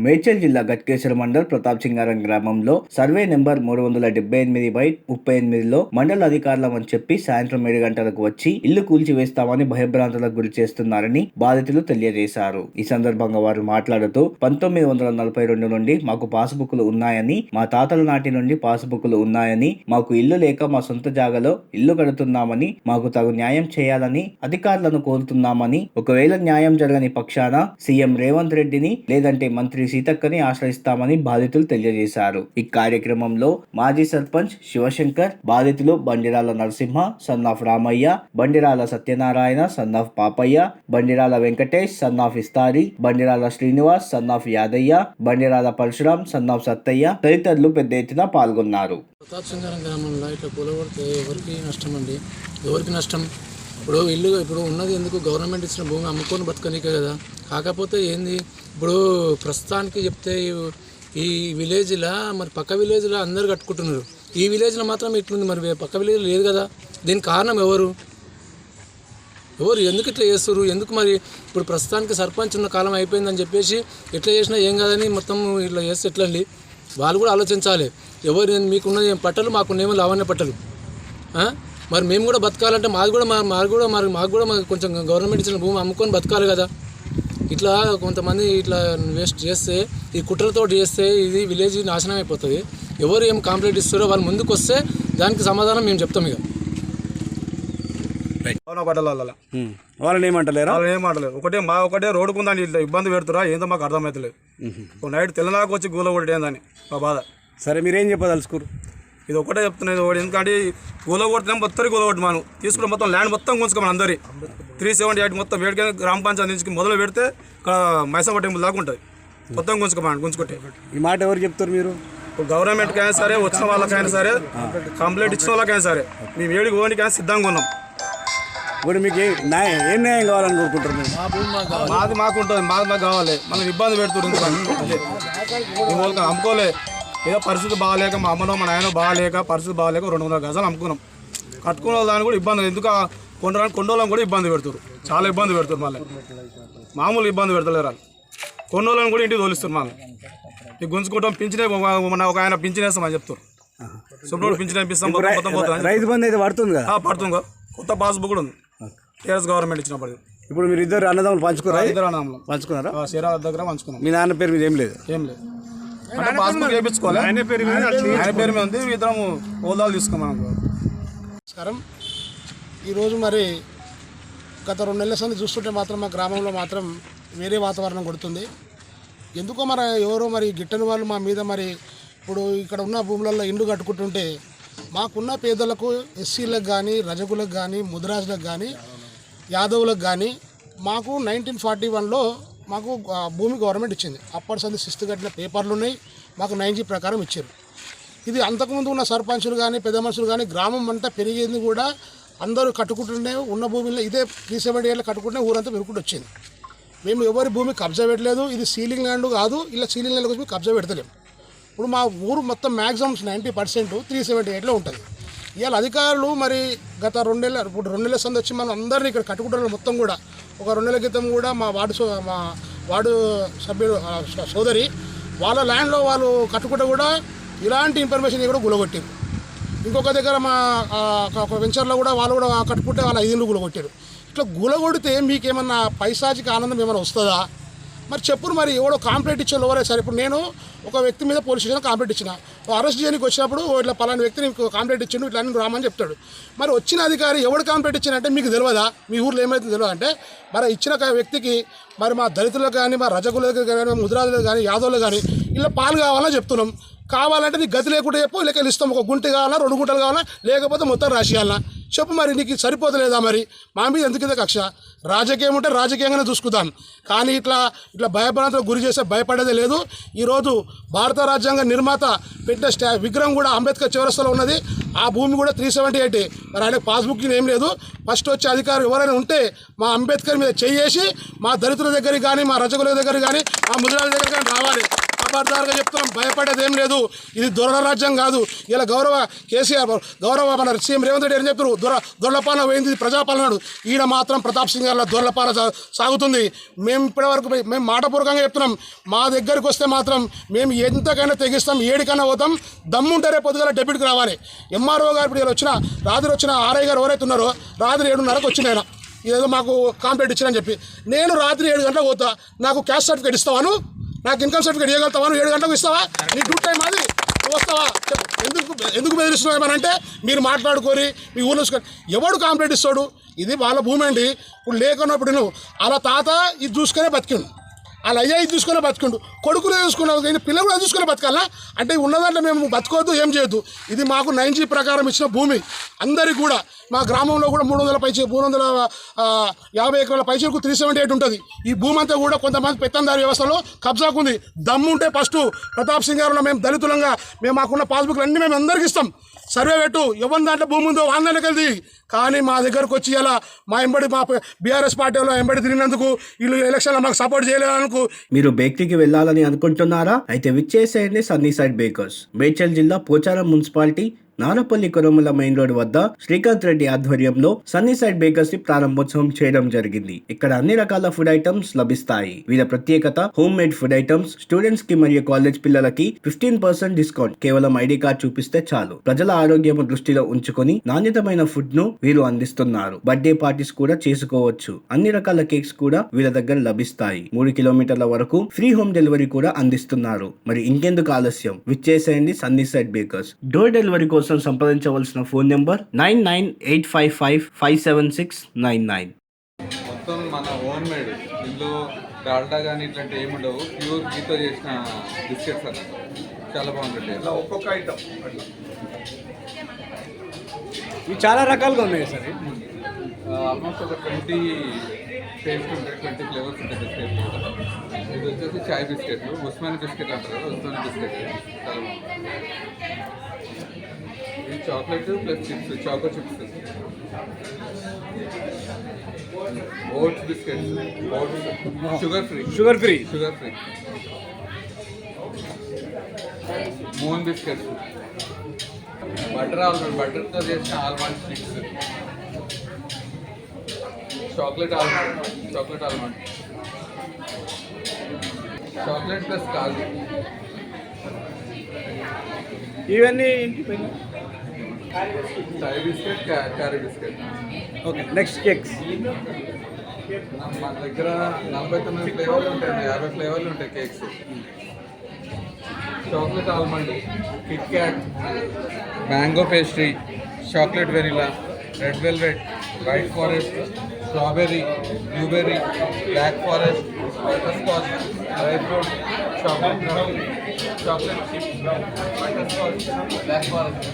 మేడ్చల్ జిల్లా గట్కేశ్వర మండల్ ప్రతాప్ సింగారం గ్రామంలో survey number 378/38లో మండల అధికారులమని చెప్పి సాయంత్రం 7 గంటలకు వచ్చి ఇల్లు కూల్చివేస్తామని భయభ్రాంతులకు గురి చేస్తున్నారని బాధితులు తెలియజేశారు. ఈ సందర్భంగా వారు మాట్లాడుతూ 1942 నుండి మాకు పాస్బుక్లు ఉన్నాయని, మా తాతల నాటి నుండి పాస్బుక్లు ఉన్నాయని, మాకు ఇల్లు లేక మా సొంత జాగాలో ఇల్లు కడుతున్నామని, మాకు తగు న్యాయం చేయాలని అధికారులను కోరుతున్నామని, ఒకవేళ న్యాయం జరగని పక్షాన సీఎం రేవంత్ రెడ్డిని లేదంటే మంత్రి సీతక్కని ఆశ్రయిస్తామని బాధితులు తెలియజేశారు. ఈ కార్యక్రమంలో మాజీ సర్పంచ్ శివశంకర్, బాధితులు Bandirala Narasimha, son of Ramayya, Bandirala Satyanarayana, son of Papayya, Bandirala Venkatesh, son of Istari, Bandirala Srinivas, son of Yadayya, Bandirala Parashuram, son of Sattayya తదితరులు పెద్ద ఎత్తున పాల్గొన్నారు. ప్రతాప్ సింగారం గ్రామంలో ఇట్లా కూలగొడితే ఎవరికి నష్టం అండి? ఎవరికి నష్టం? ఇప్పుడు ఉన్నది ఎందుకు? గవర్నమెంట్ ఇచ్చిన భూమి అమ్ముకొని బతకనికే కదా. కాకపోతే ఏంది, ఇప్పుడు ప్రస్తుతానికి చెప్తే ఈ విలేజ్లో మరి పక్క విలేజ్లో అందరు కట్టుకుంటున్నారు, ఈ విలేజ్లో మాత్రం ఇట్లుంది. మరి పక్క విలేజ్ లేదు కదా. దీనికి కారణం ఎవరు ఎందుకు ఇట్లా చేస్తారు? ఎందుకు మరి ఇప్పుడు ప్రస్తుతానికి సర్పంచ్ ఉన్న కాలం అయిపోయిందని చెప్పేసి ఎట్లా చేసినా ఏం కాదని మొత్తం ఇట్లా చేస్తే ఎట్లండి? వాళ్ళు కూడా ఆలోచించాలి. ఎవరు మీకున్నది ఏం పట్టలు, మాకున్నేమో లావణ్య పట్టలు. మరి మేము కూడా బతకాలంటే మాకు కూడా కొంచెం గవర్నమెంట్ ఇచ్చిన భూమి అమ్ముకొని బతకాలి కదా. ఇట్లా కొంతమంది ఇట్లా వేస్ట్ చేస్తే, ఈ కుట్రతో చేస్తే ఇది విలేజ్ నాశనం అయిపోతుంది. ఎవరు ఏం కంప్లైంట్ ఇస్తారో వాళ్ళు ముందుకు వస్తే దానికి సమాధానం మేము చెప్తాం. ఇక వాళ్ళని ఏమంటలేరు? ఒకటే రోడ్డుకు ఉందని ఇట్లా ఇబ్బంది పెడుతురా ఏందో మాకు అర్థమవుతలేదు. నైట్ తెల్లనాకు వచ్చి గూల కొట్టేందని మా బాధ. సరే, మీరేం చెప్పదలుచుకోరు? ఇది ఒకటే చెప్తున్నది. ఎందుకంటే గూల కొట్టినాం, మొత్తం గూల కొట్టి మనం తీసుకుని మొత్తం ల్యాండ్ మొత్తం గుంచుకోమని అందరి 378 మొత్తం వేడికైనా గ్రామ పంచాయతీ నుంచి మొదలు పెడితే ఇక్కడ మైసమ్మ టెంపుల్ దాకా ఉంటుంది. మొత్తం గుంజుకుంటే ఈ మాట ఎవరు చెప్తారు మీరు? ఇప్పుడు గవర్నమెంట్కి అయినా సరే, వచ్చిన వాళ్ళకైనా సరే, కంప్లైంట్ ఇచ్చిన వాళ్ళకైనా సరే, మేము ఏడికి పోనీకైనా సిద్ధంగా ఉన్నాం. ఇప్పుడు మీకు ఏం న్యాయం కావాలని కోరుకుంటారు? మాకు ఉంటుంది, మాకు కావాలి. మనం ఇబ్బంది పెడుతుంది వాళ్ళకి అమ్ముకోలే. ఏదో పరిస్థితి బాగాలేక మా అమ్మనో మా నాయనో బాగాలేక పరిస్థితి బాగాలేక 200 గజాలు అమ్ముకున్నాం. కట్టుకున్న దాన్ని కూడా ఇబ్బంది, ఎందుకు కొండోళ్ళని కూడా ఇబ్బంది పెడుతున్నారు. చాలా ఇబ్బంది పెడుతున్నారు. మళ్ళీ మామూలు ఇబ్బంది పెడతలేరు. కొండోళ్ళని కూడా ఇంటికి తోలిస్తారు. మళ్ళీ ఈ గుంజుకోవటం పింఛనే ఒక ఆయన పింఛన్ వేస్తామని చెప్తారు. సుప్రీం పింఛన్ ఇప్పిస్తాం. రైతు బంధు అయితే పడుతుంది కదా? పడుతుంది. కొత్త పాస్బుక్ కూడా ఉంది టీఆర్ఎస్ గవర్నమెంట్ ఇచ్చినప్పుడు. ఇప్పుడు మీరు ఇద్దరు అన్నదమ్ములు పంచుకున్నారా? ఇద్దరు అన్నదమ్ములు పంచుకున్నారా? చీరాల దగ్గర పంచుకున్నాం. మీ నాన్న పేరు మీద ఏం లేదు? అంటే పాస్బుక్ వేయించుకోవాలి. ఆయన పేరు మీద ఉంది. ఇద్దరం హోదాలు తీసుకున్నాం. నమస్కారం. ఈరోజు మరి గత 2 నెలల సంది చూస్తుంటే మాత్రం మా గ్రామంలో మాత్రం వేరే వాతావరణం కొడుతుంది. ఎందుకో ఎవరో గిట్టని వాళ్ళు మా మీద ఇప్పుడు ఇక్కడ ఉన్న భూములలో ఇండ్లు కట్టుకుంటుంటే మాకున్న పేదలకు, ఎస్సీలకు కానీ, రజకులకు కానీ, ముదిరాజులకు కానీ, యాదవులకు కానీ మాకు 1941లో మాకు భూమి గవర్నమెంట్ ఇచ్చింది. అప్పటి సంది శిస్తు కట్టిన పేపర్లు ఉన్నాయి. మాకు 9G ప్రకారం ఇచ్చారు. ఇది అంతకుముందు ఉన్న సర్పంచులు కానీ, పెద్ద మనుషులు కానీ గ్రామం అంతా పెరిగేది కూడా అందరూ కట్టుకుంటుండే ఉన్న భూమిలో ఇదే 378 కట్టుకుంటే ఊరంతా పెరుగుకుంటూ వచ్చింది. మేము ఎవరి భూమి కబ్జా పెట్టలేదు. ఇది సీలింగ్ ల్యాండ్ కాదు. ఇలా సీలింగ్ ల్యాండ్ వచ్చి కబ్జా పెడతలేము. ఇప్పుడు మా ఊరు మొత్తం మ్యాక్సిమం 90% 378లో ఉంటుంది. ఇవాళ అధికారులు గత 2 నెలల సంది వచ్చి మనం అందరినీ ఇక్కడ కట్టుకుంటున్న మొత్తం కూడా ఒక 2 నెలల క్రితం కూడా మా వార్డు సభ్యుడు సోదరి వాళ్ళ ల్యాండ్లో వాళ్ళు కట్టుకుంటే కూడా ఇలాంటి ఇన్ఫర్మేషన్ కూడా గులగొట్టారు. ఇంకొక దగ్గర మా ఒక వెంచర్లో కూడా వాళ్ళు కూడా కట్టుకుంటే వాళ్ళ 5 ఇళ్ళు గులగొట్టారు. ఇట్లా గులగొడితే మీకేమన్నా పైశాచిక ఆనందం ఏమైనా వస్తుందా? చెప్పురు. ఎవడో కాంప్లైంట్ ఇచ్చేవాళ్ళు ఎవరే సరే. ఇప్పుడు నేను ఒక వ్యక్తి మీద పోలీస్ స్టేషన్ కాంప్లైంట్ ఇచ్చిన, అరెస్ట్ చేయడానికి వచ్చినప్పుడు ఇట్లా పలానా వ్యక్తిని కాంప్లైంట్ ఇచ్చిండు, ఇట్లా అని రామని చెప్తాడు. వచ్చిన అధికారి ఎవడు కాంప్లైంట్ ఇచ్చానంటే మీకు తెలియదా? మీ ఊర్లో ఏమైతే తెలియదు అంటే ఇచ్చిన వ్యక్తికి మా దళితులకు కానీ, మా రజకులకు కానీ, ముదిరాజులకు కానీ, యాదవులకు కానీ ఇలా పాలు కావాలని చెప్తున్నాం. కావాలంటే నీకు గతి లేకుండా చెప్పు, లేక ఇస్తాం. ఒక గుంట కావాలా, 2 గుంటలు కావాలా, లేకపోతే మొత్తం రాసియాలనా చెప్పు. నీకు సరిపోతలేదా? మా మీద ఎందుకు కక్ష? రాజకీయం ఉంటే రాజకీయంగానే చూసుకుందాం. కానీ ఇట్లా భయభ్రాంతులకు గురి చేస్తే భయపడేదే లేదు. ఈరోజు భారత రాజ్యాంగ నిర్మాత పెట్టిన విగ్రహం కూడా అంబేద్కర్ చౌరస్తాలో ఉన్నది. ఆ భూమి కూడా 378. ఆయన పాస్బుక్ ఏం లేదు. ఫస్ట్ వచ్చే అధికారులు ఎవరైనా ఉంటే మా అంబేద్కర్ మీద చేసి మా దళితుల దగ్గరికి కానీ, మా రజకుల దగ్గర కానీ, మా ముదిరాజుల దగ్గర కానీ రావాలి. ఖబర్దారుగా చెప్తున్నాం, భయపడేది ఏం లేదు. ఇది దొరల రాజ్యం కాదు. ఇలా గౌరవ కేసీఆర్, గౌరవ మన సీఎం రేవంత్ రెడ్డి ఏం చెప్తారు, దొరలపాలన పోయింది ప్రజాపాలన. ఈడ మాత్రం ప్రతాప్ సింగ్ గారి దొరలపాలన సాగుతుంది. మేము ఇప్పటివరకు మేము మాటపూర్వకంగా చెప్తున్నాం, మా దగ్గరికి వస్తే మాత్రం మేము ఎంతకైనా తెగిస్తాం, ఏడికైనా పోతాం. దమ్ముంటే రేపు పొద్దుగల డెబ్యూటీకి రావాలి. ఎంఆర్ఓ గారు ఇప్పుడు రాత్రి వచ్చిన ఆర్ఐ గారు ఎవరైతే ఉన్నారో రాత్రి 7:30కు వచ్చిన ఆయన ఇదేదో మాకు కాంప్లైంట్ ఇచ్చారని చెప్పి, నేను రాత్రి 7 గంటలకు పోతా, నాకు క్యాస్ట్ సర్టిఫికేట్ ఇస్తావాను, నాకు ఇన్కమ్ సర్టిఫికేట్ ఇవ్వగలుగుతావాను, 7 గంటలకు ఇస్తావా, నీ డ్యూటీ టైం అది, నువ్వు వస్తావా చెప్పు. ఎందుకు బెదిరిస్తున్నావు ఏమనంటే మీరు మాట్లాడుకొని మీ ఊళ్ళో చూసుకొని ఎవడు కాంప్లైంట్ ఇస్తాడు, ఇది వాళ్ళ భూమి అండి. ఇప్పుడు లేకున్నప్పుడు నువ్వు అలా తాత ఇది చూసుకునే బతికిండు, అలా అయ్యా ఇది చూసుకునే బతికిండు, కొడుకునే చూసుకున్నావు, పిల్లలు కూడా చూసుకునే బతకాలా అంటే ఉన్నదాంట్లో మేము బతకొద్దు, ఏం చేయొద్దు. ఇది మాకు 9G ప్రకారం ఇచ్చిన భూమి. అందరికీ కూడా మా గ్రామంలో కూడా 350 ఎకరాల పైచలకు 378 ఉంటుంది. ఈ భూమి అంతా కూడా కొంతమంది పెత్తందారి వ్యవస్థలో కబ్జాకుంది. దమ్ముంటే ఫస్ట్ ప్రతాప్ సింగ్ గారు మేము దళితులంగా మేము మాకున్న పాస్బుక్లు అన్నీ మేము అందరికీ ఇస్తాం. సర్వే పెట్టు, ఎవరి దాంట్లో భూమి ఉందో వాళ్ళ వెళ్ళి. కానీ మా దగ్గరకు వచ్చి ఇలా మా బీఆర్ఎస్ పార్టీలో ఎంబడి తిరిగినందుకు వీళ్ళు ఎలక్షన్లో మాకు సపోర్ట్ చేయలేదనుకు. మీరు బేకరీకి వెళ్ళాలని అనుకుంటున్నారా? అయితే విచ్చేసేయండి సన్నీ సైడ్ బేకర్స్. మేడ్చల్ జిల్లా Pocharam municipality Narapally Koramula main road వద్ద శ్రీకాంత్ రెడ్డి ఆధ్వర్యంలో సన్నీ సైడ్ బేకర్స్ ని ప్రారంభోత్సవం చేయడం జరిగింది. ఇక్కడ అన్ని రకాల ఫుడ్ ఐటమ్స్ లభిస్తాయి. వీళ్ళ ప్రత్యేకత home made food items. Students కి మరియు కాలేజ్ పిల్లలకి 15% డిస్కౌంట్. కేవలం ఐడి కార్డ్ చూపిస్తే చాలు. ప్రజల ఆరోగ్యం దృష్టిలో ఉంచుకొని నాణ్యతమైన ఫుడ్ ను వీరు అందిస్తున్నారు. బర్త్డే పార్టీస్ కూడా చేసుకోవచ్చు. అన్ని రకాల కేక్స్ కూడా వీళ్ళ దగ్గర లభిస్తాయి. 3 కిలోమీటర్ల వరకు ఫ్రీ హోమ్ డెలివరీ కూడా అందిస్తున్నారు. మరి ఇంకెందుకు ఆలస్యం, విచ్చేసేయండి Sunny Side Bakers. Door delivery కోసం సంప్రదించవలసిన ఫోన్ నెంబర్ 9985557699. మొత్తం మన హోమ్ మేడ్, ఇందులో డాల్డా కానీ ఇట్లాంటి ఏమి ఉండవు. ప్యూర్ గీతో చేసిన బిస్కెట్స్ అన్నమాట, చాలా బాగుంటుంది. ఇలా ఒక్కొక్క ఐటమ్ అట్లా ఇవి చాలా రకాలుగా ఉన్నాయి సార్. ఆల్మోస్ట్ ఒక 20 టేస్ట్ ఉంటాయి, 20 ఫ్లేవర్స్ ఉంటాయి బిస్కెట్లు. ఇది వచ్చేసి చాయ్ బిస్కెట్లు, ఉస్మాని బిస్కెట్ అంటారు కదా, ఉస్మాని బిస్కెట్ చాలా బాగుంటుంది. ఇది chocolate plus chips, choco chips, oats biscuits, oats sugar free, moon biscuits, బటర్తో చేసిన almond sticks, chocolate almond chocolate plus కాజు. ఇవన్నీ చాయ్ biscuit, carry biscuit. Okay, next cakes. మన దగ్గర 49 ఫ్లేవర్లు ఉంటాయండి, 50 ఫ్లేవర్లు ఉంటాయి cakes. Chocolate almond, KitKat, mango pastry, chocolate vanilla, red velvet, white forest, strawberry, blueberry, black forest, butter scotch, dry fruit, chocolate chips, butter scotch, black forest.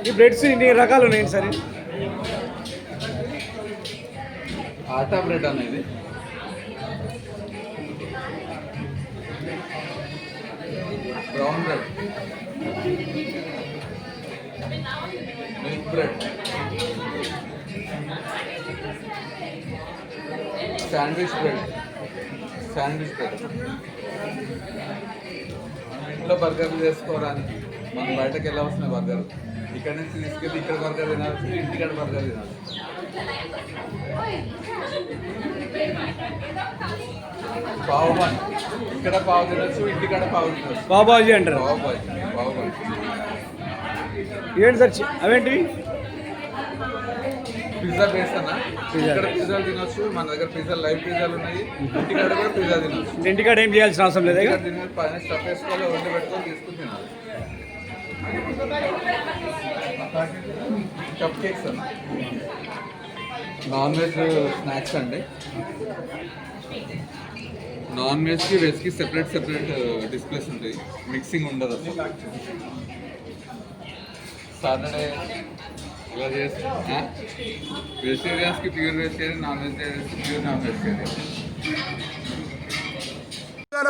ఈ breads ఇన్ని రకాలు ఉన్నాయి సార్. ఆటా బ్రెడ్ అనేది, brown bread, milk bread, sandwich bread. ఇంట్లో బర్గర్లు చేసుకోవడానికి మనం బయటకు వెళ్ళవలసిన బర్గర్, ఇక్కడ నుంచి తీసుకెళ్ళి ఇక్కడ బర్గర్ తినాల్సి, ఇంటికాడ బర్గర్ తినాలి. పావుబాజీ, ఇక్కడ పావు తినచ్చు, ఇంటికాడ పావు తినచ్చు. పావుబాజీ అంటారు. పావుబాజీ ఏంటి సార్ అవేంటివి? పిజ్జా బేస్ అన్న, ఇక్కడ పిజ్జాలు తినొచ్చు. మన దగ్గర పిజ్జా లైవ్ పిజ్జాలు ఉన్నాయి, ఇంటికాడ కూడా పిజ్జా తినొచ్చు. ఇంటికాడ ఏం చేయాల్సిన అవసరం లేదు. పైన స్టఫ్ వేసుకోవాలి, వండి పెట్టుకొని తీసుకుని తినాలి. కప్ కేక్స్ అన్న, నాన్ వెజ్ స్నాక్స్ అండి. నాన్ వెజ్కి వెజ్కి సెపరేట్ డిస్ప్లేస్ ఉంటాయి, మిక్సింగ్ ఉండదు అసలు. సాటర్డే ఇలా చేస్తే వెజిటేరియన్స్కి ప్యూర్ వెజిటేరియన్, నాన్ వెజిటేరియన్స్కి ప్యూర్ నాన్ వెజిటేరియన్.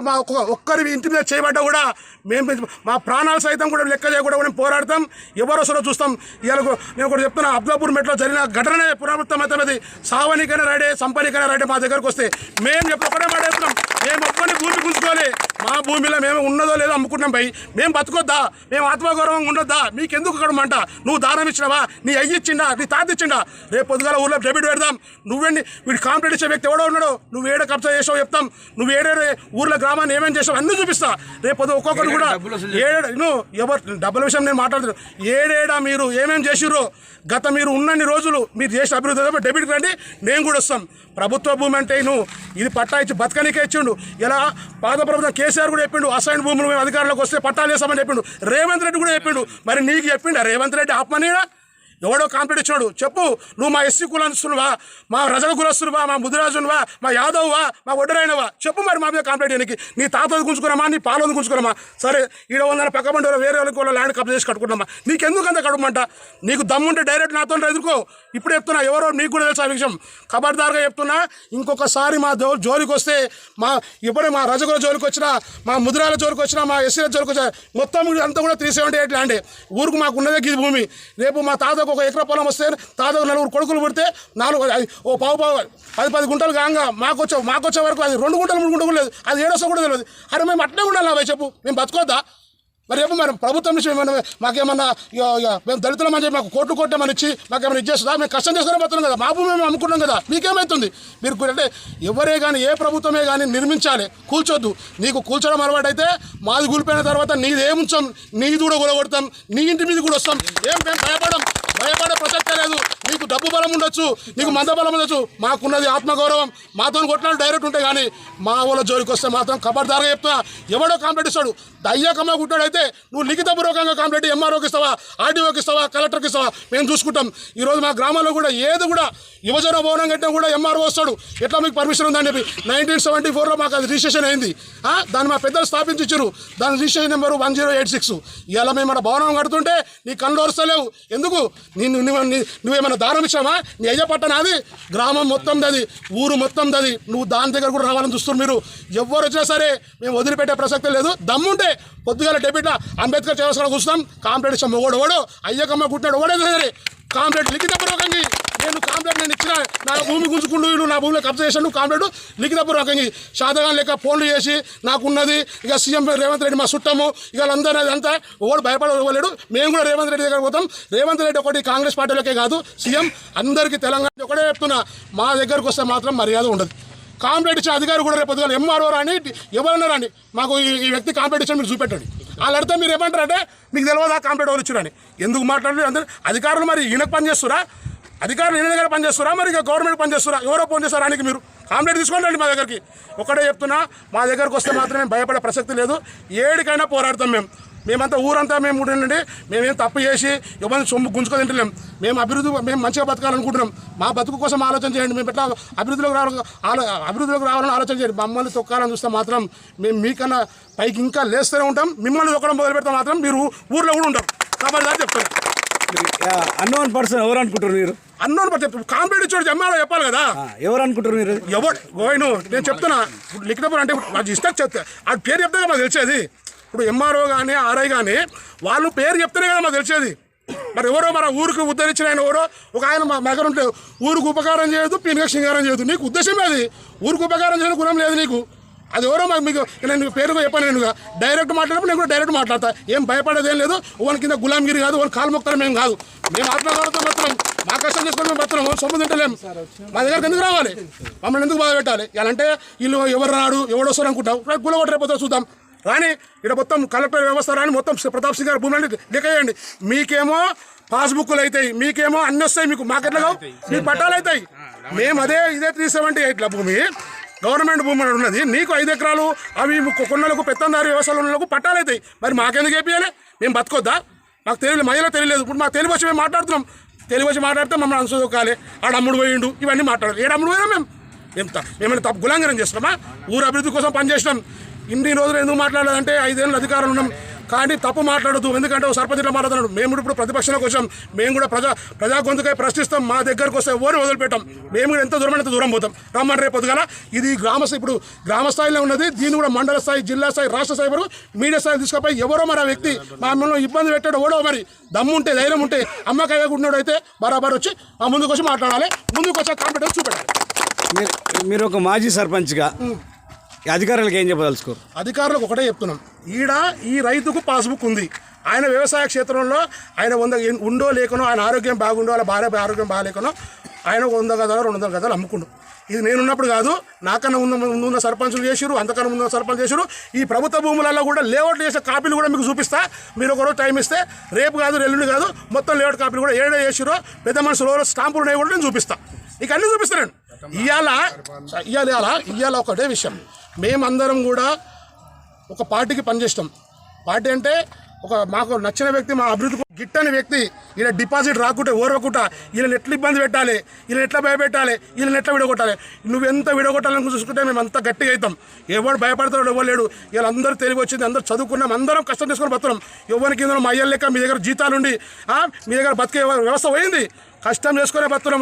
మా ఒక్కరి ఇంటి మీద చేయబడ్డా కూడా మేము మా ప్రాణాలు సైతం కూడా లెక్క చేయకుండా మేము పోరాడతాం. ఎవరు వస్తారో చూస్తాం. ఇవాళ నేను కూడా చెప్తున్నా, అబ్దుల్లాపూర్ మెట్లో జరిగిన ఘటనే పునరావృతం అవుతున్నది. సావనికైనా రైడే, సంపనికైనా రైడే మా దగ్గరకు వస్తే మేము ఒకటే మాట చెప్తున్నాం, మేము ఒక్కరిని భూమి గుంజుకోవాలి, మా భూమిలో మేము ఉన్నదో లేదో అమ్ముకుంటాం పోయి మేము బతుకొద్దా, మేము ఆత్మగౌరవంగా ఉండొద్దా? మీకెందుకు కడమంట? నువ్వు దానం ఇచ్చినావా? నీ అయ్యి ఇచ్చిండా? నీ తాత ఇచ్చిండా? రేపు పొద్దుగాల ఊళ్ళో డెబిట్ పెడదాం. నువ్వేంటి వీడు కాంప్లీట్ ఇచ్చే వ్యక్తి ఎవడో ఉన్నాడు, నువ్వు ఏడ కబ్జా చేసావు చెప్తాం, నువ్వు ఏడే ఊర్లో గ్రామాన్ని ఏమేమి చేసావు అన్నీ చూపిస్తా. రేపు పొద్దు ఒక్కొక్కరు కూడా నువ్వు ఎవరు డబ్బుల విషయం నేను మాట్లాడుతున్నాను. ఏడేడా మీరు ఏమేమి చేసిర్రో గత మీరు ఉన్నన్ని రోజులు మీరు చేసిన అభివృద్ధి డెబిట్ రండి, నేను కూడా వస్తాం. ప్రభుత్వ భూమి అంటే నువ్వు ఇది పట్టా ఇచ్చి బతకనికే ఇచ్చిండు. ఇలా పాత ప్రభుత్వం కేసీఆర్ కూడా చెప్పిండు అసైన్ భూములు మేము అధికారంలోకి వస్తే పట్టాలు వేస్తామని చెప్పిండు. రేవంత్ రెడ్డి కూడా చెప్పిండు. మరి నీకు చెప్పిండు రేవంత్ రెడ్డి ఆత్మనీడా? ఎవడో కాంప్లీట్ ఇచ్చాడు చెప్పు. నువ్వు మా ఎస్సీ కులస్తునువా, మా రజక కులస్తునువా, మా ముదిరాజునువా, మా యాదవ్వా, మా ఒడ్డరైనవా? చెప్పు మరి మా మీద కాంప్లీట్ చేయడానికి. నీ తాతది గుంజుకున్నామా, నీ పాలది గుంజుకున్నామా? సరే ఈడ వందల పక్క బండి వేరే వాళ్ళకి వాళ్ళ ల్యాండ్ కబ్జా చేసి కట్టుకుంటామా? నీకెందుకు అంత కడుపుమంట? నీకు దమ్ముంటే డైరెక్ట్ నాతో ఎదుర్కో. ఇప్పుడు చెప్తున్నా, ఎవరో నీకు కూడా తెలుసు ఆ విషయం. ఖబర్దార్గా చెప్తున్నా, ఇంకొకసారి మా జోలికి వస్తే ఎప్పుడే మా రజకుల జోలికి వచ్చినా, మా ముదిరాల జోలికి వచ్చినా, మా ఎస్సీల జోలికి వచ్చినా మొత్తం అంతా కూడా 378 ల్యాండే. ఊరికి మాకు ఉన్నదే ఇది భూమి. రేపు మా తాతకు 1 ఎకరా పొలం వస్తే తాతకు 4 కొడుకులు పుడితే 10 గుంటలు కాగా మాకొచ్చే వరకు అది 2 గుంటలు 3 గుంటలు లేదు. అది ఏడోసో కూడా తెలియదు. అరే మేము అట్నే ఉండాలి నా చెప్పు, మేము బతుకోద్దా? మరి రేపు మరి ప్రభుత్వం నుంచి మాకేమన్నా మేము దళితులం అని చెప్పి మాకు కోట్లు మనం ఇచ్చి మాకేమైనా ఇచ్చేస్తుందా? మేము కష్టం చేసుకునే పోతున్నాం కదా, మా భూమి మేము అమ్ముకున్నాం కదా, మీకేమవుతుంది? మీరు అంటే ఎవరే కానీ ఏ ప్రభుత్వమే కానీ నిర్మించాలి, కూల్చొద్దు. నీకు కూల్చడం అలవాటు అయితే మాది కూలిపోయిన తర్వాత నీదేముంచాం, నీది కూడా కూలగొడతాం, నీ ఇంటి మీద కూడా వస్తాం. మేము భయపడే ప్రసక్తే లేదు. నీకు డబ్బు బలం ఉండొచ్చు, నీకు మంద బలం ఉండొచ్చు, మాకున్నది ఆత్మగౌరవం. మాతో కొట్టినాడు డైరెక్ట్ ఉంటే కానీ మా వాళ్ళ జోలికి వస్తే మాత్రం ఖబర్దారుగా చెప్తున్నా. ఎవడో కాంప్లీట్ ఇస్తాడు, దయ్యాకమ్మ కుట్టాడైతే నువ్వు లిఖితపూర్వకంగా కాంప్లీట్ ఎంఆర్ఓకి ఇస్తావా, ఆర్డీఓకి ఇస్తావా, కలెక్టర్కి ఇస్తావా? మేము చూసుకుంటాం. ఈరోజు మా గ్రామాల్లో కూడా ఏది కూడా యువజన భవనం కంటే కూడా ఎంఆర్ఓ వస్తాడు. ఎట్లా మీకు పర్మిషన్ ఉందని చెప్పి 1974లో మాకు అది రిజిస్ట్రేషన్ అయింది. దాన్ని మా పెద్దలు స్థాపించారు. దాని రిజిస్ట్రేషన్ నెంబరు 1086. ఇలా మేము మన భవనం కడుతుంటే నీ కళ్ళు వరుస్తలేవు. ఎందుకు? నువ్వేమైనా దానం ఇచ్చావా? నీ అయ్య పట్టణాది, గ్రామం మొత్తం దది, ఊరు మొత్తం దది. నువ్వు దాని దగ్గర కూడా రావాలని చూస్తున్నారు మీరు. ఎవరు వచ్చినా సరే మేము వదిలిపెట్టే ప్రసక్తే లేదు. దమ్ముంటే పొద్దుగాల డెబిట్ అంబేద్కర్ చౌరస్తా కూర్చున్నాం. కాంప్లీట్ ఇచ్చాం ఓడో అయ్యకమ్మ కుట్టినాడు ఓడేది సరే కాంప్లీట్ లిఖితపూర్వకంగా నేను ఇచ్చిన నా భూమి గుంజుకుంటూ వీళ్ళు నా భూమిలో కబ్జా చేశాను. కాంప్లీట్ లిఖితపూర్వకంగా షాదగాన్ లెక్క ఫోన్లు చేసి నాకున్నది ఇక సీఎం రేవంత్ రెడ్డి మా చుట్టము ఇక అందరూ అదంతా ఓడు భయపడలేడు. మేము కూడా రేవంత్ రెడ్డి దగ్గర పోతాం. రేవంత్ రెడ్డి ఒకటి కాంగ్రెస్ పార్టీలకే కాదు సీఎం అందరికీ తెలంగాణ ఒకటే చెప్తున్నా, మా దగ్గరకు వస్తే మాత్రం మర్యాద ఉండదు. కాంప్లీట్ ఇచ్చే అధికారి కూడా రేపు పొద్దుగా ఎంఆర్ఓ రాని ఎవరన్నా రాని మాకు ఈ వ్యక్తి కాంప్లీట్ ఇచ్చాను మీరు చూపెట్టండి. వాళ్ళు అడితే మీరు ఏమంటారంటే మీకు తెలియదా కాంప్లీట్ ఎవరు ఇచ్చారని. ఎందుకు మాట్లాడారు అందరూ అధికారులు? మరి ఈయనకు పనిచేస్తురా? అధికారులు ఈయన దగ్గర పనిచేస్తురా? మరి ఇక గవర్నమెంట్ పనిచేస్తురా? ఎవరో ఫోన్ చేస్తారా? ఆయనకి మీరు కాంప్లీట్ తీసుకొని రండి మా దగ్గరికి. ఒకటే చెప్తున్నా, మా దగ్గరకు వస్తే మాత్రం మేము భయపడే ప్రసక్తి లేదు. ఏడికైనా పోరాడతాం. మేమంతా ఊరంతా మేము ఉండండి. మేమేం తప్పు చేసి ఎవరిని సొమ్ము గుంజుకొని తింటలేం. మేము మంచిగా బతకాలనుకుంటున్నాం. మా బతుకు కోసం ఆలోచన చేయండి. మేము ఎట్లా అభివృద్ధిలోకి రావాలని ఆలోచన చేయండి. మమ్మల్ని తొక్కాలని చూస్తే మాత్రం మేము మీకన్నా పైకి ఇంకా లేస్తూనే ఉంటాం. మిమ్మల్ని తొక్కడం మొదలు పెడితే మాత్రం మీరు ఊర్లో కూడా ఉంటారు. కాబట్టి చెప్తాను. అన్నోన్ పర్సన్ ఎవరు అనుకుంటారు మీరు? అన్నోన్ పర్సన్ కాంప్లీట్ ఇచ్చాడు జమ్మాలో చెప్పాలి కదా. ఎవరు అనుకుంటారు మీరు? ఎవరు నేను చెప్తున్నా. లిఖితపూర్ అంటే అది ఇష్టం చెప్తే అది పేరు చెప్తే కదా మాకు తెలిసేది. ఇప్పుడు ఎంఆర్ఓ కానీ ఆర్ఐ కానీ వాళ్ళు పేరు చెప్తేనే కదా మాకు తెలిసేది. మరి ఎవరో మన ఊరికి ఉద్ధరించిన ఆయన ఎవరో ఒక ఆయన మా దగ్గర ఉంటే ఊరికి ఉపకారం చేయదు, పీనుగా సింగారం చేయదు. నీకు ఉద్దేశమే అది. ఊరికి ఉపకారం చేయడం గుణం లేదు నీకు. అది ఎవరో మీకు నేను పేరుగా చెప్పాను. నేను డైరెక్ట్ మాట్లాడినప్పుడు నేను కూడా డైరెక్ట్ మాట్లాడతా. ఏం భయపడేది ఏం లేదు. ఓన్ కింద గులాంగిరి కాదు, ఓన్ కాలు మొక్కలు మేము కాదు. మేము ఆత్మగౌరవంతో బతున్నాం. మా కష్టం చేసుకొని మేము బతున్నాం. సొమ్ము తింటలేము. మా దగ్గరకు ఎందుకు రావాలి? మమ్మల్ని ఎందుకు బాధ పెట్టాలి? ఎలా అంటే వీళ్ళు ఎవరు రాడు ఎవడు వస్తారు అనుకుంటాం. గులగొట్ట రేపు చూద్దాం రాని. ఇక్కడ మొత్తం కలెక్టర్ వ్యవస్థ రాని మొత్తం ప్రతాప్ సింగ్ గారి భూములని లెక్కేయండి. మీకేమో పాస్బుక్లు అవుతాయి, మీకేమో అన్ని వస్తాయి. మీకు మాకెట్లా కావు? మీకు పట్టాలు అవుతాయి. మేము ఇదే 378 భూమి గవర్నమెంట్ భూమి ఉన్నది. నీకు 5 ఎకరాలు అవి కొన్నలకు పెత్తందారి వ్యవస్థలు ఉన్నలకు పట్టాలు అవుతాయి. మరి మాకెందుకు వేపియాలి? మేము బతుకొద్దా? మాకు తెలియలేదు, మహిళ తెలియలేదు. ఇప్పుడు మాకు తెలివి వచ్చి మేము మాట్లాడుతున్నాం. తెలివి వచ్చి మాట్లాడితే మమ్మల్ని అనుసోకాలి. ఆడ అమ్ముడు పోయిండు ఇవన్నీ మాట్లాడాలి. ఏడు అమ్ముడు పోయినా మేమేమైనా తప్పు గులాంగరం చేస్తున్నామా? ఊరు అభివృద్ధి కోసం పనిచేసినాం. ఇన్ని రోజులు ఎందుకు మాట్లాడాలంటే 5 ఏళ్ళు అధికారులు ఉన్నాం. కానీ తప్పు మాట్లాడదు. ఎందుకంటే సర్పంచ్ ఇట్లా మాట్లాడుతున్నాడు. మేము ఇప్పుడు ప్రతిపక్షంలోకి వచ్చాం. మేము కూడా ప్రజా గొంతుకై ప్రశ్నిస్తాం. మా దగ్గరకు వస్తే ఎవరిని వదిలిపెట్టాం. మేము కూడా ఎంత దూరం పోతాం. రమ్మని రేపు పొద్దుగాల ఇది ఇప్పుడు గ్రామ స్థాయిలో ఉన్నది. దీన్ని కూడా మండల స్థాయి, జిల్లా స్థాయి, రాష్ట్ర స్థాయి వరకు మీడియా స్థాయి తీసుకుపోయి ఎవరో మరి ఆ వ్యక్తి మమ్మల్ని ఇబ్బంది పెట్టాడు ఓడో మరి దమ్ము ఉంటే ధైర్యం ఉంటే అమ్మకాయ ఉన్నాడు అయితే బరాబర్ వచ్చి మా ముందుకు వచ్చి మాట్లాడాలి. ముందుకు వచ్చే కాన్ఫిడెన్స్ చూపెట్టాలి. మీరు ఒక మాజీ సర్పంచ్గా ఈ అధికారులకు ఏం చెప్పదలుచుకోరు? అధికారులకు ఒకటే చెప్తున్నాం, ఈ రైతుకు పాస్బుక్ ఉంది, ఆయన వ్యవసాయ క్షేత్రంలో ఆయన ఉండో లేకనో, ఆయన ఆరోగ్యం బాగుండో, వాళ్ళ భార్య ఆరోగ్యం బాగాలేకనో ఆయన 100 గదాలు 200 గదాలు అమ్ముకుండు. ఇది నేనున్నప్పుడు కాదు, నాకన్నా ముందున్న సర్పంచులు చేసిరు, అంతకన్నా ముందున్న సర్పంచ్ చేసిరు. ఈ ప్రభుత్వ భూములలో కూడా లేఅవుట్లు చేసే కాపీలు కూడా మీకు చూపిస్తా. మీరు ఒకరోజు టైం ఇస్తే, రేపు కాదు ఎల్లుండి కాదు, మొత్తం లేఅవుట్ కాపీలు కూడా ఏడే చేసిరో పెద్ద మనుషులు స్టాంపులు ఉన్నాయి కూడా నేను చూపిస్తా. ఇక అన్నీ చూపిస్తాను. ఇవాళ ఒకటే విషయం, మేమందరం కూడా ఒక పార్టీకి పనిచేస్తాం. పార్టీ అంటే మాకు నచ్చిన వ్యక్తి, మా అభివృద్ధి గిట్టని వ్యక్తి ఇలా డిపాజిట్ రాకుంటే ఓరవకుండా వీళ్ళని ఎట్లా ఇబ్బంది పెట్టాలి, వీళ్ళని ఎట్లా భయపెట్టాలి, వీళ్ళని ఎట్లా విడగొట్టాలి, నువ్వెంత విడగొట్టాలని చూసుకుంటే మేము అంతా గట్టిగా అవుతాం. ఎవరు భయపడతాడు ఎవరు లేడు. వీళ్ళందరూ తెలివి వచ్చింది, అందరూ చదువుకున్నాం, అందరం కష్టం చేసుకొని బతున్నాం. ఎవరికి మా అయ్యల లెక్క మీ దగ్గర జీతాలుండి మీ దగ్గర బతికే వ్యవస్థ పోయింది. కష్టం చేసుకునే బతున్నాం.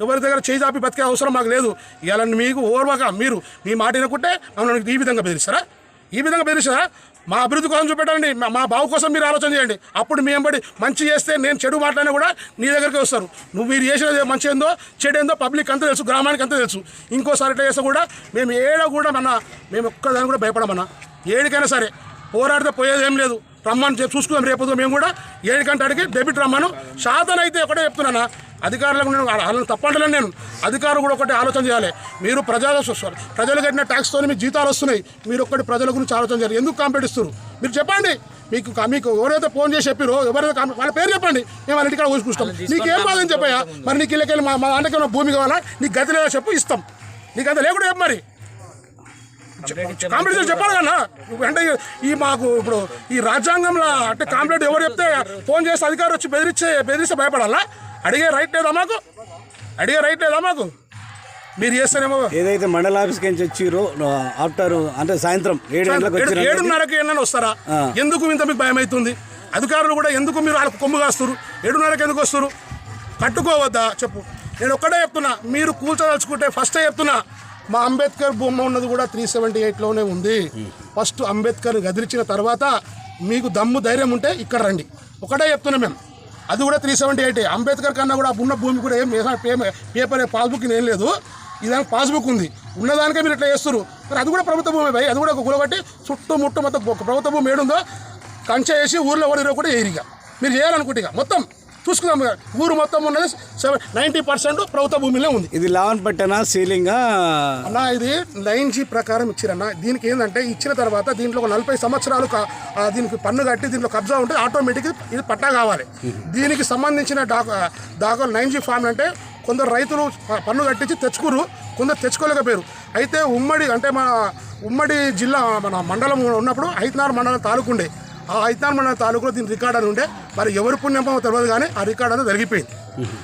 ఎవరి దగ్గర చేయి చాపి బతికే అవసరం మాకు లేదు. ఇలా మీకు ఓర్వగా మీరు మీ మాట వినకుంటే మమ్మల్ని ఈ విధంగా బెదిరిస్తారా? మా అభివృద్ధి కోసం చూపెట్టాలండి. మా బావు కోసం మీరు ఆలోచన చేయండి. అప్పుడు మేము బడి మంచి చేస్తే, నేను చెడు మాట్లాడినా కూడా నీ దగ్గరికి వస్తారు. మీరు చేసినది మంచి ఏందో చెడు ఏందో పబ్లిక్ అంతా తెలుసు, గ్రామానికి అంతా తెలుసు. ఇంకోసారి ఎట్లా చేస్తే కూడా మేము ఒక్కదాన్ని కూడా భయపడమన్నా. ఏడికైనా సరే పోరాడితే పోయేది ఏం లేదు. రమ్మని చూసుకుందాం. రేపు మేము కూడా 7 గంటలకి డెబిట్ రమ్మను. శాతనైతే ఒకటే చెప్తున్నానా, అధికారులకు నేను వాళ్ళని తప్పంటలేను. నేను అధికారులు కూడా ఒకటి ఆలోచన చేయాలి. మీరు ప్రజలు కట్టిన ట్యాక్స్తో మీకు జీతాలు వస్తున్నాయి. మీరు ఒక్కటి ప్రజల గురించి ఆలోచన చేయాలి. ఎందుకు కాంప్లైంట్ ఇస్తారు మీరు చెప్పండి. మీకు ఎవరైతే ఫోన్ చేసి చెప్పారో ఎవరైతే వాళ్ళ పేరు చెప్పండి, మేము వాళ్ళ ఇంటికాడ కూర్చుకుంటాం. నీకేం బాధని చెప్పాయా? మరి నీకు ఇళ్ళకెళ్ళి మా దాంట్లో భూమి కావాలా, నీకు గతి లేదా చెప్పు, ఇస్తాం. నీకు అంత లేకుండా చెప్పు. మరి కాంప్లైంట్ చెప్పాలి కన్నా. అంటే మాకు ఇప్పుడు ఈ రాజ్యాంగంలో అంటే కాంప్లైంట్ ఎవరు చెప్తే ఫోన్ చేసి అధికారులు వచ్చి బెదిరిస్తే భయపడాలా? అడిగే రైట్ లేదా మాకు? మీరు చేస్తేనేమో ఏదైతే మండల ఆఫీస్కి నుంచి వచ్చిరో ఆఫ్టర్ అంటే సాయంత్రం 7:30కి ఏమన్నా వస్తారా? ఎందుకు ఇంత మీకు భయం అవుతుంది? అధికారులు కూడా ఎందుకు మీరు వాళ్ళకు కొమ్ము కాస్తారు? 7:30కి ఎందుకు వస్తారు? కట్టుకోవద్దా చెప్పు. నేను ఒక్కటే చెప్తున్నా, మీరు కూర్చోదలుచుకుంటే ఫస్టే చెప్తున్నా, మా అంబేద్కర్ బొమ్మ ఉన్నది కూడా 378లోనే ఉంది. ఫస్ట్ అంబేద్కర్ గదిలించిన తర్వాత మీకు దమ్ము ధైర్యం ఉంటే ఇక్కడ రండి. ఒకటే చెప్తున్నా మేము, అది కూడా 378. అంబేద్కర్ కన్నా కూడా ఉన్న భూమి కూడా పేపర్ పాస్బుక్ ఏం లేదు. ఇదానికి పాస్బుక్ ఉంది. ఉన్నదానికే మీరు ఇట్లా చేస్తారు. మరి అది కూడా ప్రభుత్వ భూమి భయ్. అది కూడా ఒక గులబట్టి చుట్టుముట్టు మొత్తం ప్రభుత్వ భూమి ఏడుందో కంచె వేసి ఊర్లో ఎవరు కూడా ఏరిగా మీరు చేయాలనుకుంటే మొత్తం చూసుకుందాం. ఊరు మొత్తం ఉన్నది 90% ప్రభుత్వ భూమిలో ఉంది. ఇది లావన్ పట్టనా సీలింగా అన్న? ఇది 9G ప్రకారం ఇచ్చిరన్న. దీనికి ఏంటంటే ఇచ్చిన తర్వాత దీంట్లో ఒక 40 సంవత్సరాలు దీనికి పన్ను కట్టి దీంట్లో కబ్జా ఉంటే ఆటోమేటిక్ ఇది పట్టా కావాలి. దీనికి సంబంధించిన దాఖలు 9G ఫామ్ అంటే కొందరు రైతులు పన్ను కట్టించి తెచ్చుకురు, కొందరు తెచ్చుకోలేకపోయారు. అయితే ఉమ్మడి జిల్లా మన మండలం ఉన్నప్పుడు ఐతనార్ మండలం తాలూకు ఉండే. ఆ ఐతనార్ మండలం తాలూకులో దీని రికార్డ్ అని ఉండే. మరి ఎవరి పుణ్యమో తెలియదు కానీ ఆ రికార్డ్ అనేది జరిగిపోయింది.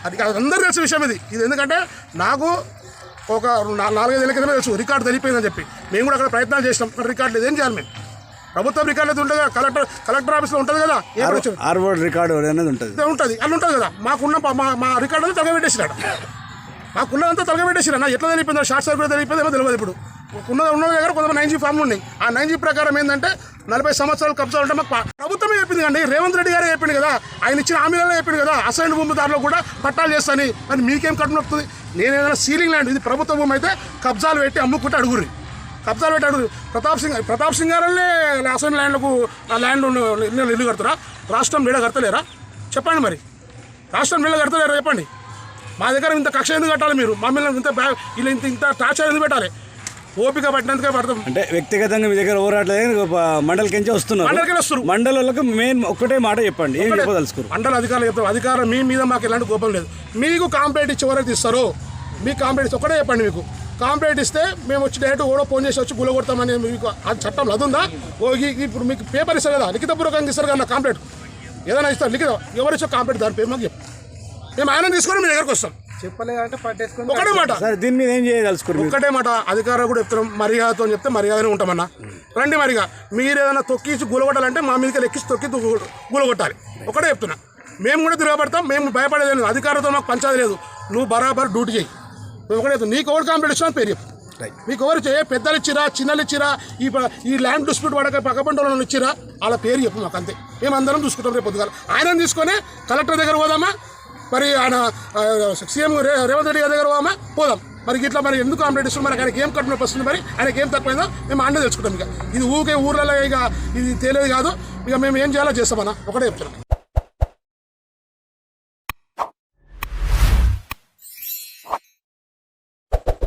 అది అందరూ తెలిసిన విషయం ఇది ఎందుకంటే నాకు ఒక 4-5 ఏళ్ళ కింద తెలుసు రికార్డు తెలిపోయిందని చెప్పి. మేము కూడా అక్కడ ప్రయత్నాలు చేసినాం. అక్కడ రికార్డు లేదు, ఏం చేయాలి? మేము ప్రభుత్వం రికార్డు అయితే ఉంటుంది కదా, కలెక్టర్ ఆఫీస్లో ఉంటుంది కదా, ఆర్బోర్డ్ రికార్డు అనేది ఉంటుంది అది ఉంటుంది కదా. మా రికార్డు అంతా తొలగబెట్టేసినాడు. మాకున్నదంతా తొలగబెట్టేసినా. ఎట్లా తెలిపోయిందో షార్ట్ సర్క్యూట్ తెలిపోయిందేమో తెలియదు. ఇప్పుడు ఉన్న దగ్గర కొంతమంది 9G ఫామ్లు ఉన్నాయి. ఆ 9G ప్రకారం ఏంటంటే 40 సంవత్సరాలు కబ్జా ఉంటే మాకు ప్రభుత్వమే చెప్పింది కండి. రేవంత్ రెడ్డి గారే చెప్పింది కదా, ఆయన ఇచ్చిన హామీలలో చెప్పింది కదా, అసైన్ భూమిదారులు కూడా పట్టాలు చేస్తాను. మరి మీకేం కట్టు నొప్పుతుంది? నేను ఏదైనా సీలింగ్ ల్యాండ్, ఇది ప్రభుత్వ భూమి అయితే కబ్జాలు పెట్టి అమ్ముకుంటే అడుగురి. ప్రతాప్ సింగ్ గారనే అసైన్ ల్యాండ్లకు ఆ ల్యాండ్ ఇల్లు కడతారా? రాష్ట్రం నీడ కడతలేరా? చెప్పండి. మరి రాష్ట్రం నీడ కడతలేరా చెప్పండి. మా దగ్గర ఇంత కక్ష ఎందుకు కట్టాలి? మీరు మమ్మల్ని ఇంత టార్చర్ ఎందుకు పెట్టాలి? ఓపిక పట్టినందుకే పడతాం. అంటే వ్యక్తిగతంగా మీ దగ్గర ఓరాట్లేదు, మండలికి వస్తున్నారు. మండలకు మెయిన్ ఒక్కటే మాట చెప్పండి, ఏం చెప్పదలుచుకోరు? మండల అధికారులు చెప్తారు. అధికారులు మీ మీద మాకు ఎలాంటి కోపం లేదు. మీకు కాంప్లైంట్ ఇచ్చే వరకు ఇస్తారు. మీకు కాంప్లైంట్ ఇస్తే ఒకటే చెప్పండి. మీకు కాంప్లైంట్ ఇస్తే మేము వచ్చి డైరెక్ట్ ఓడో ఫోన్ చేసి వచ్చి గులగొడతామని మీకు ఆ చట్టం అదుందా? ఇప్పుడు మీకు పేపర్ ఇస్తారు కదా, లిఖితపూర్వకంగా ఇస్తారు కదా కాంప్లైంట్. ఏదైనా ఇస్తారు లిఖిత, ఎవరు ఇచ్చే కాంప్లైంట్ దాని పేరు మాకు చెప్పు. మేము ఆయన తీసుకొని మీ దగ్గరకు వస్తాం. చెప్పలేదంటే పట్టేసుకుని ఒకటే మాట. దీని మీద ఏం చేయదలుచుకోరు? ఒకటే మాట, అధికారులు కూడా చెప్తాం, మర్యాదతో చెప్తే మర్యాదనే ఉంటామన్నా. రండి. మరిగా మీరు ఏదైనా తొక్కించి గులగొట్టాలంటే మా మీదకి లెక్కించి తొక్కి గులగొట్టాలి. ఒకటే చెప్తున్నా. మేము కూడా తిరగబడతాం. మేము భయపడేది లేదు. అధికారులతో మాకు పంచాది లేదు. నువ్వు బరాబర్ డ్యూటీ చేయి. మేము ఒకటే చెప్తాం. నీకు ఎవరు కాంప్లైంట్ ఇచ్చినా పేరు చెప్పు. మీకు ఎవరు పెద్దలు ఇచ్చిరా, చిన్నలు ఇచ్చిరా, ఈ ల్యాండ్ డిస్ప్యూట్ పడక పక్కపంట వాళ్ళు ఇచ్చిరా, వాళ్ళ పేరు చెప్పు మాకు. అంతే. మేము అందరం చూసుకుంటాం. రేపు పొద్దుగాల ఆయన తీసుకొని కలెక్టర్ దగ్గర పోదామా, మరి ఆయన సీఎం రేవంత్ రెడ్డి గారి దగ్గర పోదామా, పోదాం. మరి ఇట్లా మరి ఎందుకు ఆమ్లెట్ ఇస్తున్నాం, మరి ఆయనకి ఏం కట్టిన వస్తుంది, మరి ఆయనకి ఏం తక్కువైందో మేము ఆండే తెచ్చుకుంటాం. ఇక ఇది ఊకే ఊర్లలో ఇక ఇది తేలేదు కాదు, ఇక మేము ఏం చేయాలో చేస్తామన్నా ఒకటే చెప్తున్నాం.